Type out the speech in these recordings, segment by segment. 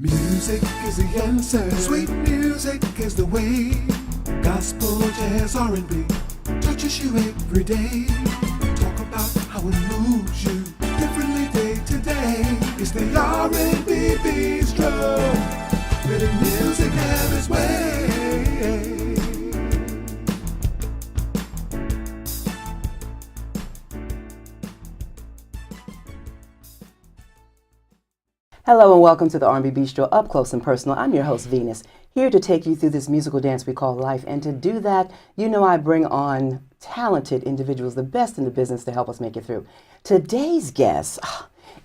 Music is the answer. Sweet music is the way. Gospel, jazz, R&B touches you every day. Talk about how it moves you differently day to day. It's the R&B Bistro, where the music has its way. Hello and welcome to the R&B Bistro, up close and personal. I'm your host, Venus, here to take you through this musical dance we call life. And to do that, you know I bring on talented individuals, the best in the business, to help us make it through. Today's guest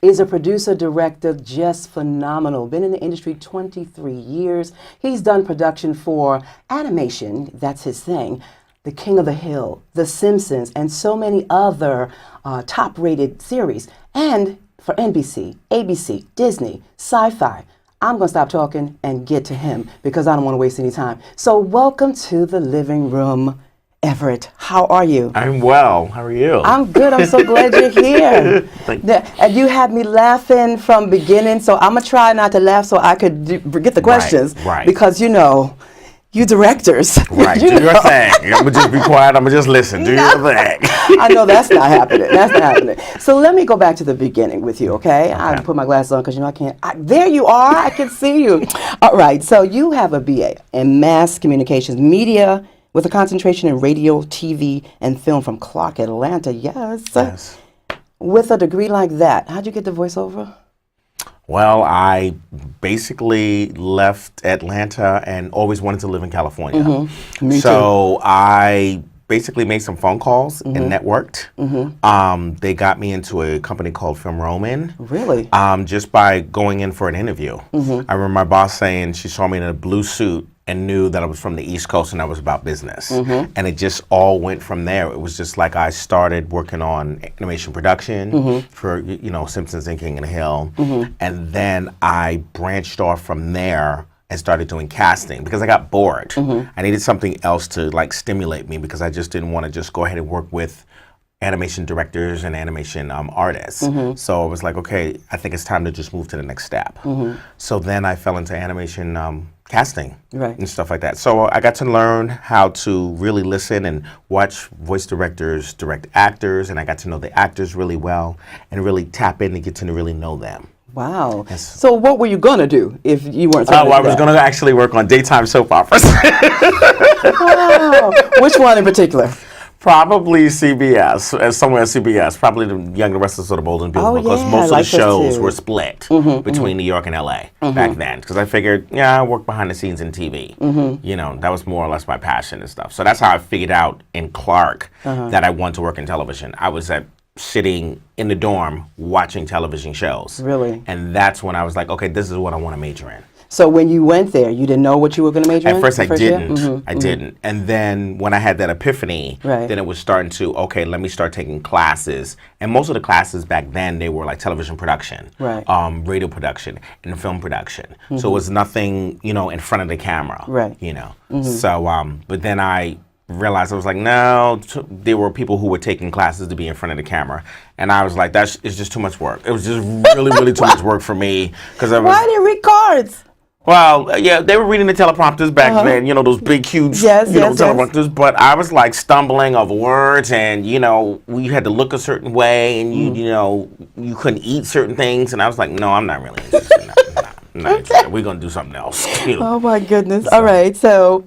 is a producer, director, just phenomenal. Been in the industry 23 years. He's done production for animation, that's his thing, The King of the Hill, The Simpsons, and so many other top-rated series. And for NBC, ABC, Disney, Sci-Fi. I'm going to stop talking and get to him because I don't want to waste any time. So welcome to the living room, Everett. How are you? I'm well. How are you? I'm good. I'm so glad you're here. And you had me laughing from beginning, so I'm going to try not to laugh so I could get the questions. Right. Because, you know, you directors. Right. Do your thing. I'm going to just be quiet. I'm going to just listen. Do your thing. I know that's not happening. That's not happening. So let me go back to the beginning with you, okay? I put my glasses on because, you know, I can't. There you are. I can see you. All right. So you have a BA in Mass Communications Media with a concentration in radio, TV, and film from Clark, Atlanta. Yes. With a degree like that, how'd you get the voiceover? Well, I basically left Atlanta and always wanted to live in California. Mm-hmm. Me so too. I basically made some phone calls and networked. They got me into a company called Film Roman. Really? Just by going in for an interview. I remember my boss saying she saw me in a blue suit and knew that I was from the East Coast and I was about business. And it just all went from there. It was just like I started working on animation production for, you know, Simpsons and King of the Hill. And then I branched off from there and started doing casting because I got bored. I needed something else to like stimulate me because I just didn't want to just go ahead and work with animation directors and animation artists. So I was like, okay, I think it's time to just move to the next step. So then I fell into animation casting and stuff like that. So I got to learn how to really listen and watch voice directors direct actors, and I got to know the actors really well and really tap in and get to really know them. Wow. Yes. So what were you going to do if you weren't I was going to actually work on daytime soap operas. Wow. Which one in particular? Probably CBS, somewhere at CBS, probably the Young, the Restless, or the Bold and Beautiful, because most of the shows were split between New York and LA back then. Because I figured, I work behind the scenes in TV. You know, that was more or less my passion and stuff. So that's how I figured out in Clark that I wanted to work in television. I was sitting in the dorm watching television shows. Really? And that's when I was like, okay, this is what I want to major in. So when you went there, you didn't know what you were going to major in? At first I didn't. I didn't. And then when I had that epiphany, then it was starting to, okay, let me start taking classes. And most of the classes back then, they were like television production, radio production, and film production. So it was nothing, you know, in front of the camera, you know. So, but then I realized I was like, no, there were people who were taking classes to be in front of the camera. And I was like, it's just too much work. It was just really, really too much work for me. Why did you read cards? Well, yeah, they were reading the teleprompters back then, you know, those big, huge, teleprompters. But I was like stumbling over words, and, you know, we had to look a certain way, and, you know, you couldn't eat certain things. And I was like, no, I'm not really interested in that. Interested. We're going to do something else. Oh, my goodness. All right. So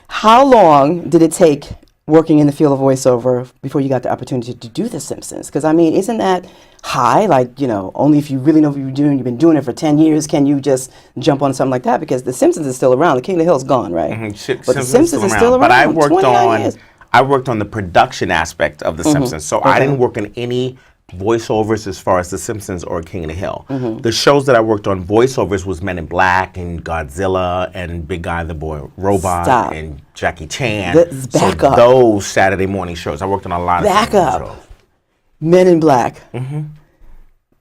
how long did it take working in the field of voiceover before you got the opportunity to do The Simpsons? Because, I mean, isn't that high? Like, you know, only if you really know what you're doing, you've been doing it for 10 years, can you just jump on something like that? Because The Simpsons is still around. The King of the Hill is gone, right? But The Simpsons is still around. But I worked on the production aspect of The Simpsons. So I didn't work in any voiceovers as far as The Simpsons or King of the Hill. The shows that I worked on voiceovers was Men in Black and Godzilla and Big Guy the Boy Robot and Jackie Chan. Those Saturday morning shows. I worked on a lot of shows. Men in Black.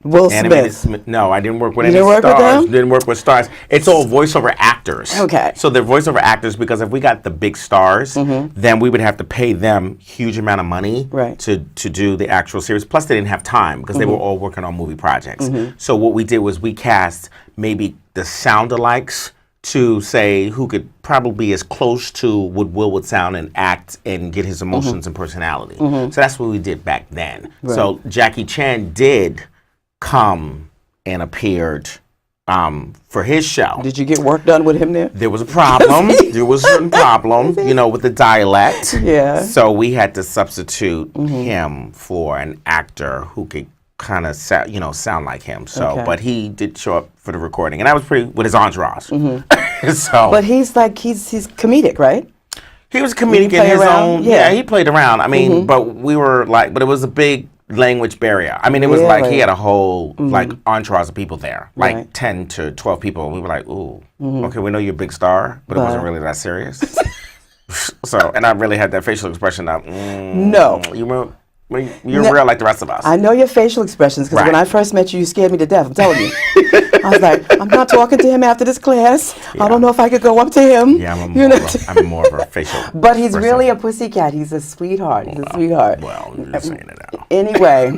Will Smith. No, I didn't work with any stars. Didn't work with stars. It's all voiceover actors. Okay. So they're voiceover actors because if we got the big stars, then we would have to pay them huge amount of money to do the actual series. Plus, they didn't have time because they were all working on movie projects. So what we did was we cast maybe the sound-alikes to say who could probably be as close to what Will would sound and act and get his emotions and personality. So that's what we did back then. Right. So Jackie Chan did come and appeared for his show. Did you get work done with him there? There was a problem. There was a certain problem, with the dialect. Yeah. So we had to substitute him for an actor who could kind of sound like him. So, Okay. but he did show up for the recording, and that was pretty with his entourage. So, But he's comedic, right? he was comedic in play his around? own. Yeah. Yeah, he played around. I mean, but we were but it was a big language barrier. I mean, it was like Really? he had a whole entourage of people there, like Right. 10 to 12 people. And we were like, ooh, okay, we know you're a big star, but it wasn't really that serious. So, and I really had that facial expression of, No. you're real like the rest of us. I know your facial expressions because when Right. I first met you, you scared me to death. I'm telling you. I was like, I'm not talking to him after this class. I don't know if I could go up to him. Yeah, I'm more of a facial. But he's person. really a pussycat. He's a sweetheart. He's a sweetheart. Well, you're just saying it now. Anyway,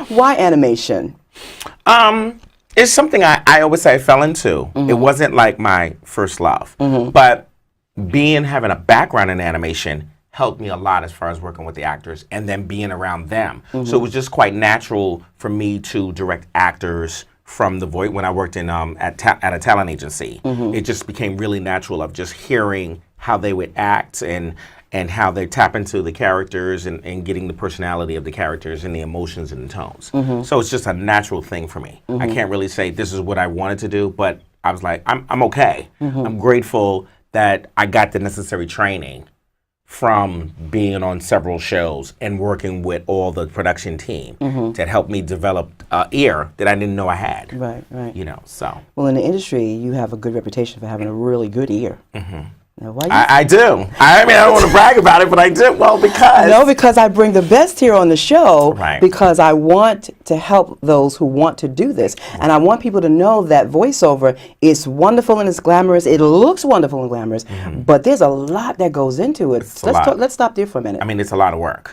why animation? It's something I always say I fell into. It wasn't like my first love, but having a background in animation helped me a lot as far as working with the actors and then being around them. So it was just quite natural for me to direct actors from the voice when I worked in at a talent agency. It just became really natural of just hearing how they would act and how they tap into the characters and getting the personality of the characters and the emotions and the tones. So it's just a natural thing for me. I can't really say this is what I wanted to do, but I was like, I'm okay. I'm grateful that I got the necessary training from being on several shows and working with all the production team that helped me develop an ear that I didn't know I had. Right, right. So. Well, in the industry, you have a good reputation for having a really good ear. Now, why you I do. I mean, I don't want to brag about it, but I do. Well, because. No, because I bring the best here on the show. Right. Because I want to help those who want to do this. And I want people to know that voiceover is wonderful and it's glamorous. It looks wonderful and glamorous, but there's a lot that goes into it. Let's stop there for a minute. I mean, it's a lot of work.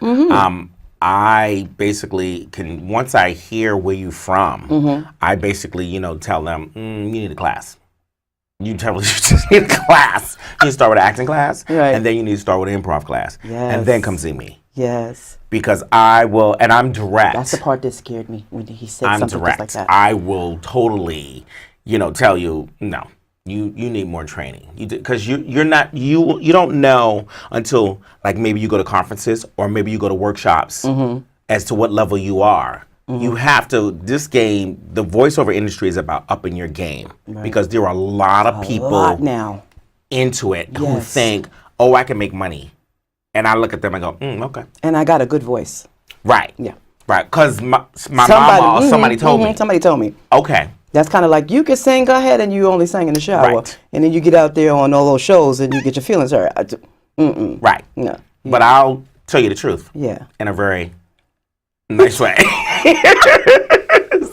I basically can, once I hear where you're from, I basically, tell them, you need a class. You just need a class. You need to start with an acting class, and then you need to start with an improv class, and then come see me. Yes. Because I will, and I'm direct. That's the part that scared me when he said I'm something direct. just like that. I will totally, tell you, no, you need more training. Because you don't know until like maybe you go to conferences or maybe you go to workshops as to what level you are. You have to, this game, the voiceover industry is about upping your game because there are a lot of people now into it who think, oh, I can make money. And I look at them and go, okay. And I got a good voice. Right. Yeah. Right. Because my mama or somebody told me. Somebody told me. Okay. That's kind of like you can sing, go ahead, and you only sang in the shower. Right. And then you get out there on all those shows and you get your feelings hurt. Right. No. But I'll tell you the truth. Yeah. In a very nice way.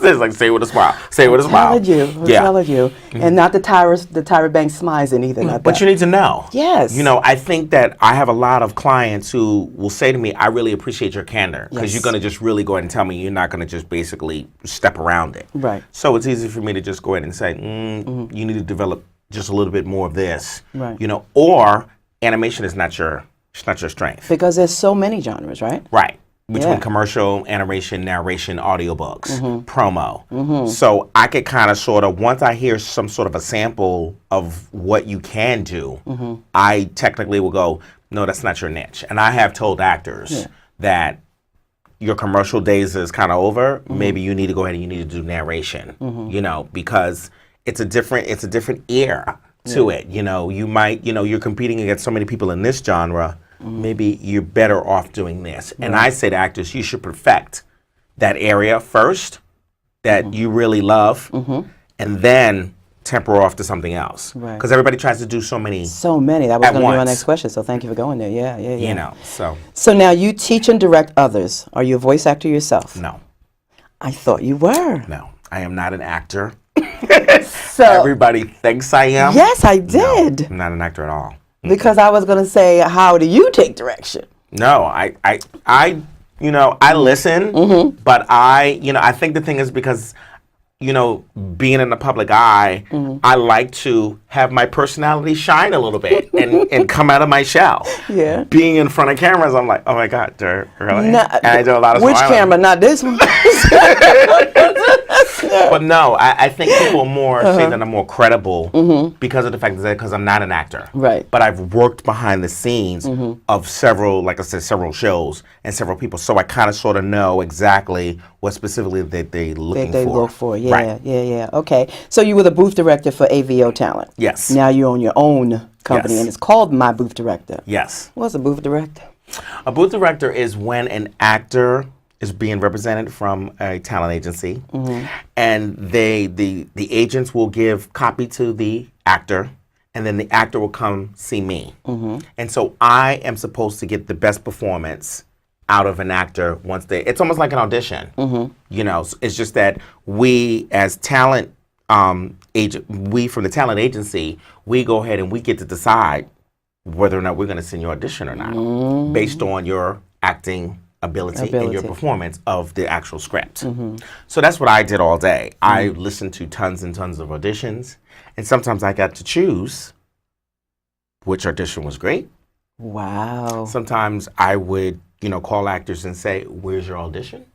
It's like say it with a smile. Say it with a smile. I'm telling you. And not the Tyra Banks smizing either. Not But that. you need to know. Yes. I think that I have a lot of clients who will say to me, I really appreciate your candor because you're going to just really go ahead and tell me you're not going to just basically step around it. Right. So it's easy for me to just go ahead and say, you need to develop just a little bit more of this. Right. Or animation is not your strength. Because there's so many genres, right? Right. Between Yeah. commercial, animation, narration, audiobooks, promo. So I could kind of sort of, once I hear some sort of a sample of what you can do, I technically will go, no, that's not your niche. And I have told actors that your commercial days is kind of over. Maybe you need to go ahead and you need to do narration, because it's a different ear to it. You might, you're competing against so many people in this genre. Maybe you're better off doing this. And I say to actors, you should perfect that area first that you really love, and then temper off to something else. Because everybody tries to do so many. So many. That was at going to be my once. next question. So thank you for going there. Yeah. So. So now you teach and direct others. Are you a voice actor yourself? No. I thought you were. No. I am not an actor. So Everybody thinks I am. yes, I did. No, I'm not an actor at all. Because I was going to say, how do you take direction? No, I listen, but I think the thing is because, being in the public eye, I like to have my personality shine a little bit and come out of my shell. Yeah. Being in front of cameras, I'm like, oh my God, really? No, and I do a lot of which smiling. camera? Not this one. But no, I think people more say that I'm more credible because of the fact that because I'm not an actor. Right. But I've worked behind the scenes of several, like I said, several shows and several people. So I kind of sort of know exactly what specifically that they look for. Yeah, Right. yeah. Okay. So you were the booth director for AVO Talent. Yes. Now you own your own company, Yes. and it's called My Booth Director. Yes. What's a booth director? A booth director is when an actor is being represented from a talent agency, and the agents will give copy to the actor, and then the actor will come see me. And so I am supposed to get the best performance out of an actor once it's almost like an audition. It's just that we as talent we from the talent agency, we go ahead and we get to decide whether or not we're going to send you audition or not based on your acting ability and your performance of the actual script. So that's what I did all day. I listened to tons and tons of auditions, and sometimes I got to choose which audition was great. Wow. Sometimes I would, call actors and say, where's your audition?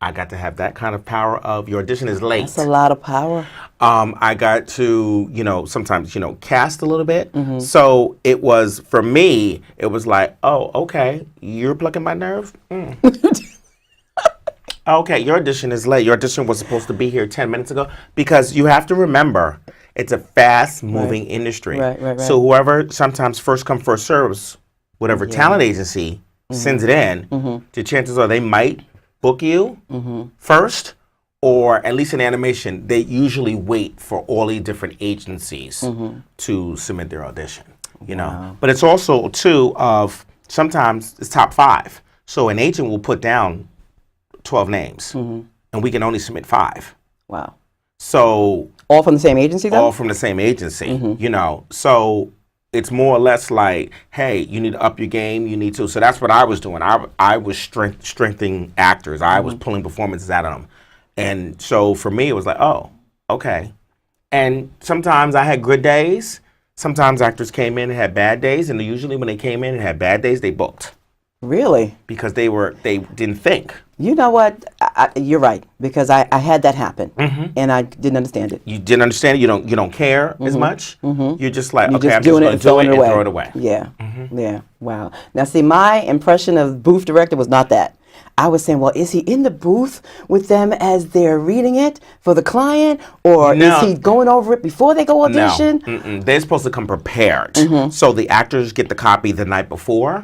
I got to have that kind of power of your audition is late. That's a lot of power. I got to, sometimes, cast a little bit. So it was, for me, it was like, oh, okay, you're plucking my nerve? Okay, your audition is late. Your audition was supposed to be here 10 minutes ago. Because you have to remember, it's a fast-moving industry. Right. So whoever sometimes first come, first serves, whatever talent agency sends it in, the chances are they might book you first, or at least in animation, they usually wait for all the different agencies to submit their audition, know. But it's also, too, of sometimes it's top 5. So an agent will put down 12 names, and we can only submit 5. Wow. So all from the same agency, though? All from the same agency, So it's more or less like, hey, you need to up your game. You need to. So that's what I was doing. I was strengthening actors. I was pulling performances out of them. And so for me, it was like, oh, okay. And sometimes I had good days. Sometimes actors came in and had bad days. And usually when they came in and had bad days, they booked. Really? Because they didn't think. You know what? You're right, because I had that happen, and I didn't understand it. You didn't understand it. You don't care as much. You're just like, okay, I'm just doing going to do it and throw it away. Yeah, yeah. Wow. Now, see, my impression of booth director was not that. I was saying, well, is he in the booth with them as they're reading it for the client, or is he going over it before they go audition? No, they're supposed to come prepared. So the actors get the copy the night before,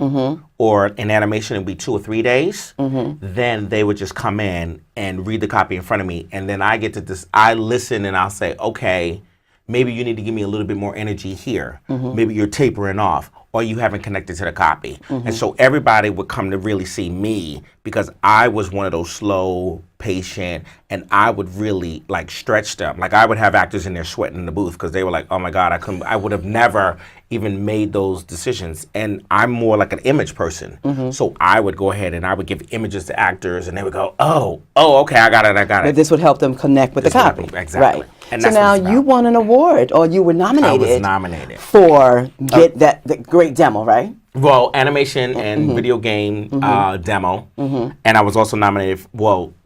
or in animation it'd be 2 or 3 days. Then they would just come in and read the copy in front of me, and then I get to I listen and I'll say, okay, maybe you need to give me a little bit more energy here. Maybe you're tapering off, or you haven't connected to the copy. And so everybody would come to really see me because I was one of those slow, patient, and I would really like stretch them. Like I would have actors in there sweating in the booth because they were like, oh my God, I would have never even made those decisions. And I'm more like an image person. So I would go ahead and I would give images to actors and they would go, oh, okay, I got it. But this would help them connect with the copy. Exactly. Right. And so now you won an award, or you were nominated. I was nominated. For that great demo, right? Well, animation and video game demo. And I was also nominated,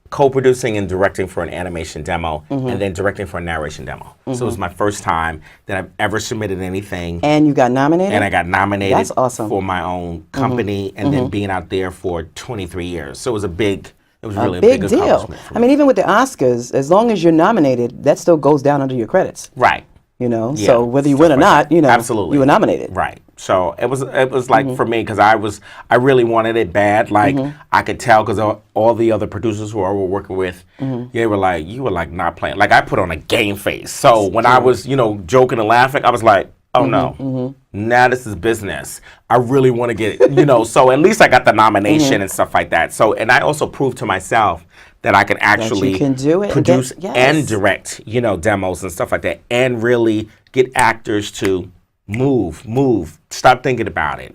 co-producing and directing for an animation demo, and then directing for a narration demo. So it was my first time that I've ever submitted anything. And you got nominated? And I got nominated. That's awesome. For my own company, and then being out there for 23 years. So it was really a big big deal. accomplishment for me. I mean, even with the Oscars, as long as you're nominated, that still goes down under your credits. Right. Yeah, so whether you win or not, absolutely, you were nominated. Right. So it was like for me, because I really wanted it bad. Like I could tell because all the other producers who I were working with, they were like, you were like not playing. Like I put on a game face. So when I was joking and laughing, I was like, oh no, now this is business. I really want to get it. So at least I got the nomination and stuff like that. So and I also proved to myself that I can actually produce and direct, demos and stuff like that, and really get actors to move, stop thinking about it,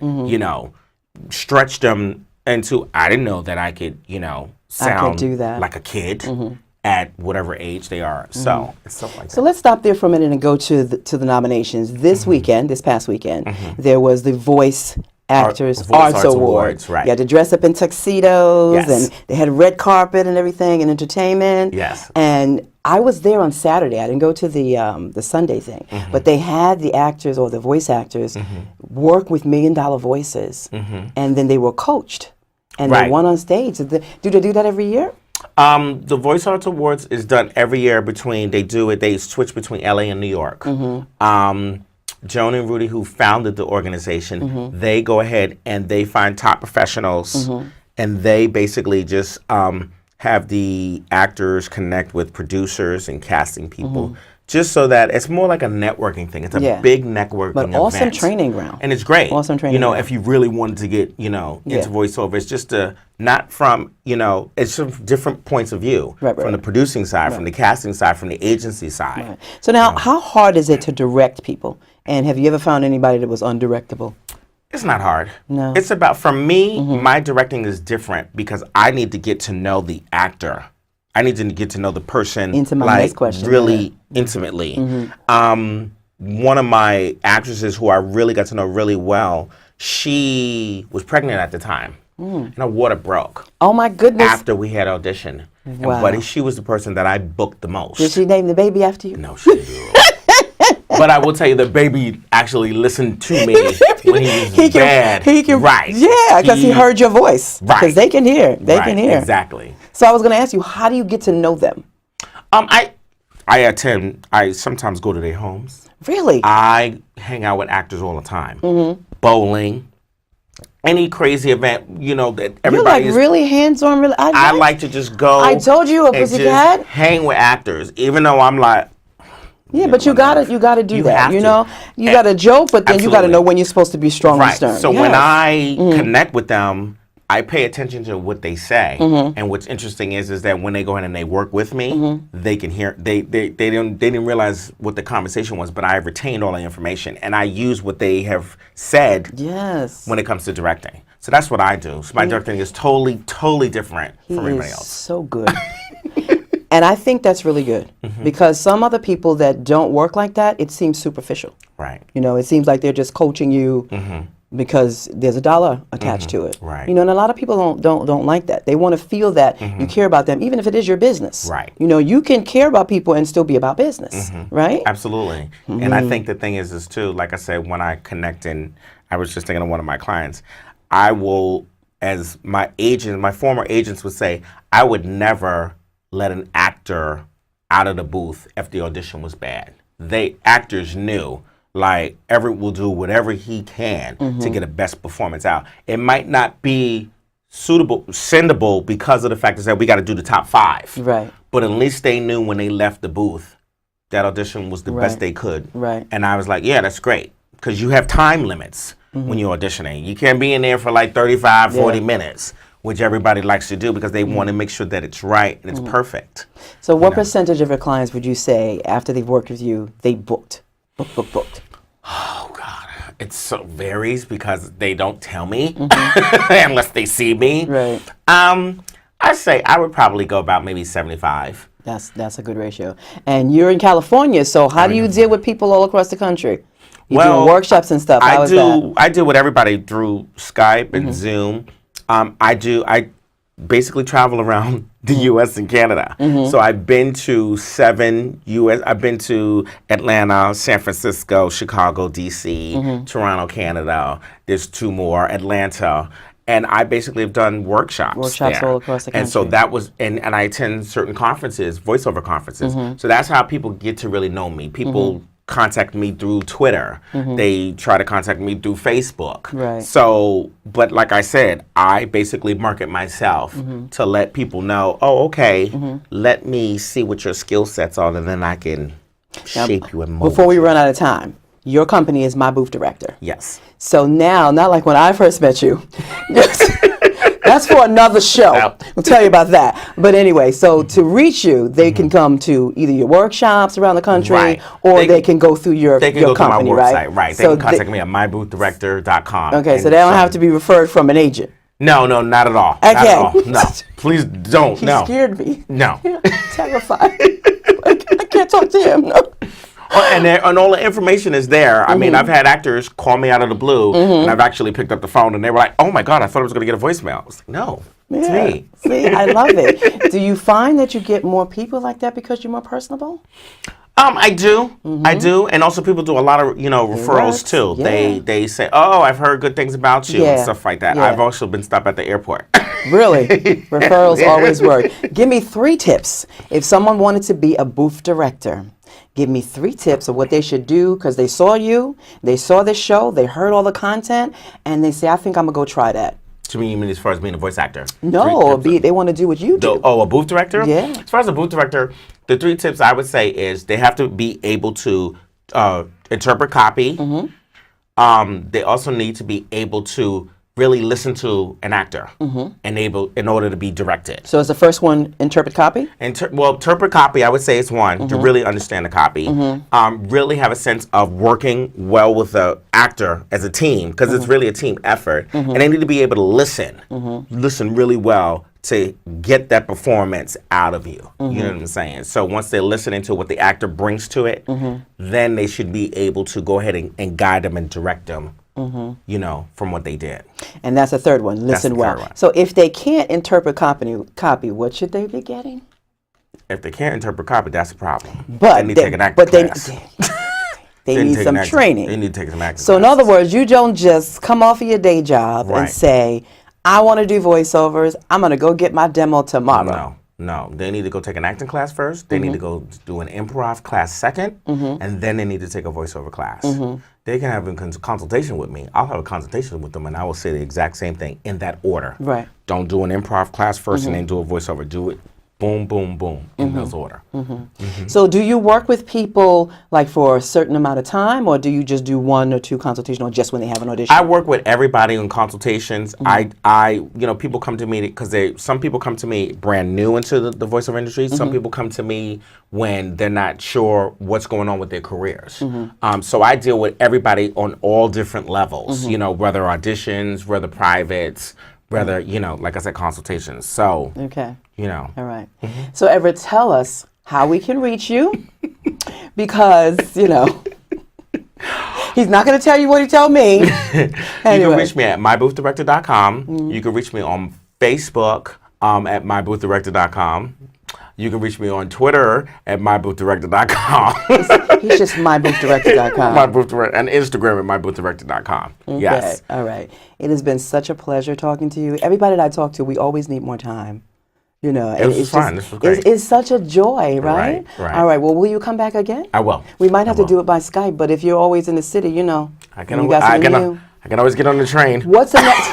stretch them into, I didn't know that I could, sound do that. like a kid. at whatever age they are. So it's stuff like that. So let's stop there for a minute and go to the nominations. This past weekend, there was the Voice Actors Arts Awards. Right. You had to dress up in tuxedos, Yes. and they had red carpet and everything, and entertainment. Yes. And I was there on Saturday. I didn't go to the Sunday thing, but they had the actors or the voice actors work with $1 million voices, and then they were coached, and they Right. won on stage. Do they do that every year? The Voice Arts Awards is done every year they switch between LA and New York. Joan and Rudy, who founded the organization, they go ahead and they find top professionals, and they basically just have the actors connect with producers and casting people, just so that it's more like a networking thing. It's a big networking But event. awesome training ground. And it's great. Awesome training ground. If you really wanted to get, into voiceover, it's just not from, it's from different points of view. Right. From the producing side, from the casting side, from the agency side. Right. So now, how hard is it to direct people? And have you ever found anybody that was undirectable? It's not hard. No. It's about, for me, my directing is different because I need to get to know the actor. I need to get to know the person Into my next question, really intimately. One of my actresses who I really got to know really well, she was pregnant at the time. And her water broke Oh my goodness. after we had audition. Wow. But she was the person that I booked the most. Did she name the baby after you? No, she didn't. But I will tell you, the baby actually listened to me when he was bad. He can, right. Yeah, because he heard your voice. Right. Because they can hear. They can hear. Exactly. So I was going to ask you, how do you get to know them? I sometimes go to their homes. Really? I hang out with actors all the time. Bowling, any crazy event, that You're everybody like is. really hands-on. Really, I like to just go. I told you a and pussycat. just hang with actors, even though I'm like. Yeah, but you gotta do You that. have to. You gotta joke, but then you gotta Absolutely. know when you're supposed to be strong and Right. stern. So Yes. when I connect with them, I pay attention to what they say. And what's interesting is that when they go in and they work with me, they can hear. They didn't realize what the conversation was, but I retained all the information and I use what they have said Yes. when it comes to directing. So that's what I do. So my directing is totally different from everybody He is else. so good. And I think that's really good because some other people that don't work like that, it seems superficial. Right. It seems like they're just coaching you because there's a dollar attached to it. Right. And a lot of people don't like that. They want to feel that you care about them, even if it is your business. Right. You can care about people and still be about business, right? Absolutely. And I think the thing is too, like I said, when I connect, and I was just thinking of one of my clients, I will, as my former agents would say, I would never let an actor out of the booth if the audition was bad. Actors knew, like, Everett will do whatever he can to get a best performance out. It might not be sendable because of the fact that we got to do the top 5. Right. But at least they knew when they left the booth that audition was the best they could. Right. And I was like, yeah, that's great. Because you have time limits when you're auditioning. You can't be in there for like 35, 40 minutes, which everybody likes to do because they want to make sure that it's right and it's perfect. So what percentage of your clients would you say after they've worked with you, they booked? Booked. Oh, God. It so varies because they don't tell me unless they see me. Right. I say I would probably go about maybe 75. That's a good ratio. And you're in California, so how do you deal with people all across the country? You're doing workshops and stuff. How is that? I do with everybody through Skype and Zoom. I basically travel around the U.S. and Canada. So I've been to 7 U.S. I've been to Atlanta, San Francisco, Chicago, D.C., Toronto, Canada. There's 2 more, Atlanta. And I basically have done workshops there. All across the country. And so that was, and I attend certain conferences, voiceover conferences. So that's how people get to really know me. People contact me through Twitter. They try to contact me through Facebook. Right. So, but like I said, I basically market myself to let people know, oh, okay, let me see what your skill sets are, and then I can shape you and mold Before we you. run out of time, your company is my booth director. Yes. So now, not like when I first met you. That's for another show. I'll tell you about that. But anyway, so to reach you, they can come to either your workshops around the country, Right. or they can go through your They can your go company, to my website, right? They can contact me at myboothdirector.com. Okay, so they don't have to be referred from an agent. No, not at all. Okay. Not at all. No, please don't. He No. scared me. No. Terrified. I can't talk to him. No. And all the information is there. I mean, I've had actors call me out of the blue, and I've actually picked up the phone, and they were like, "Oh my God, I thought I was going to get a voicemail." I was like, "No, it's me." See, I love it. Do you find that you get more people like that because you're more personable? I do, and also people do a lot of referrals too. Yeah. They say, "Oh, I've heard good things about you," and Yeah. stuff like that. Yeah. I've also been stopped at the airport. Really? Referrals always work. Give me 3 tips. If someone wanted to be a booth director, give me 3 tips of what they should do because they saw you, they saw this show, they heard all the content, and they say, I think I'm going to go try that. To me, you mean as far as being a voice actor? No, they want to do what you do. A booth director? Yeah. As far as a booth director, the 3 tips I would say is they have to be able to interpret copy. They also need to be able to really listen to an actor in order to be directed. So is the first one interpret copy? Interpret copy, I would say, is one, to really understand the copy. Really have a sense of working well with the actor as a team, because it's really a team effort. And they need to be able to listen really well to get that performance out of you. You know what I'm saying? So once they're listening to what the actor brings to it, then they should be able to go ahead and guide them and direct them. From what they did. And that's the third one. Listen well. One. So if they can't interpret copy, what should they be getting? If they can't interpret copy, that's a problem. But they need to take an acting class. They need some training. They need to take some acting So in classes. other words, you don't just come off of your day job and say, I want to do voiceovers. I'm going to go get my demo tomorrow. No. They need to go take an acting class first. They need to go do an improv class second. And then they need to take a voiceover class. They can have a consultation with me. I'll have a consultation with them, and I will say the exact same thing in that order. Right. Don't do an improv class first and then do a voiceover. Do it boom, boom, boom in those order. So do you work with people like for a certain amount of time, or do you just do 1 or 2 consultations, or just when they have an audition? I work with everybody on consultations. People come to me because some people come to me brand new into the voiceover industry. Some people come to me when they're not sure what's going on with their careers. So I deal with everybody on all different levels, whether auditions, whether privates, whether, like I said, consultations. So, Okay. All right. So Everett, tell us how we can reach you because, he's not going to tell you what he told me. You can reach me at myboothdirector.com. You can reach me on Facebook at myboothdirector.com. You can reach me on Twitter at myboothdirector.com. He's just myboothdirector.com. And Instagram at myboothdirector.com. Okay. Yes. All right. It has been such a pleasure talking to you. Everybody that I talk to, we always need more time. It was fun. This was great. It's such a joy, right? Right. All right. Well, will you come back again? I will. We might have to do it by Skype, but if you're always in the city, I can always get on the train. What's the next?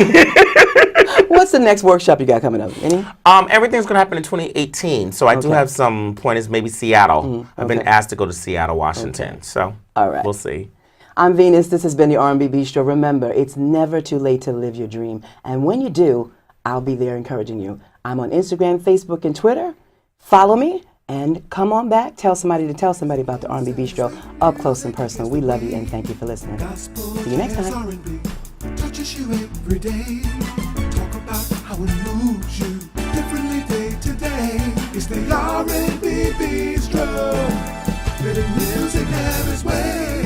What's the next workshop you got coming up? Any? Everything's going to happen in 2018. So I do have some pointers, maybe Seattle. I've been asked to go to Seattle, Washington. So all right. We'll see. I'm Venus. This has been the R&B Bistro. Remember, it's never too late to live your dream. And when you do, I'll be there encouraging you. I'm on Instagram, Facebook, and Twitter. Follow me and come on back. Tell somebody to tell somebody about the R&B Bistro up close and personal. We love you and thank you for listening. See you next time. R&B touches you every day. Talk about how it moves you differently day to day. It's the R&B Bistro. Letting music have its way.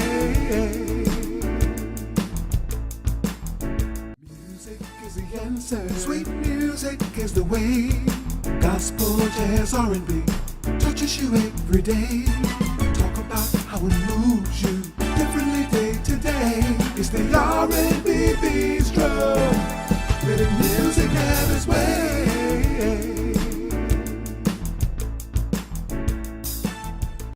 Music is the answer. Sweet music is the way. Gospel, jazz, R&B touches you every day. Talk about how it moves you differently day to day. It's the R&B Bistro. Letting music have its way.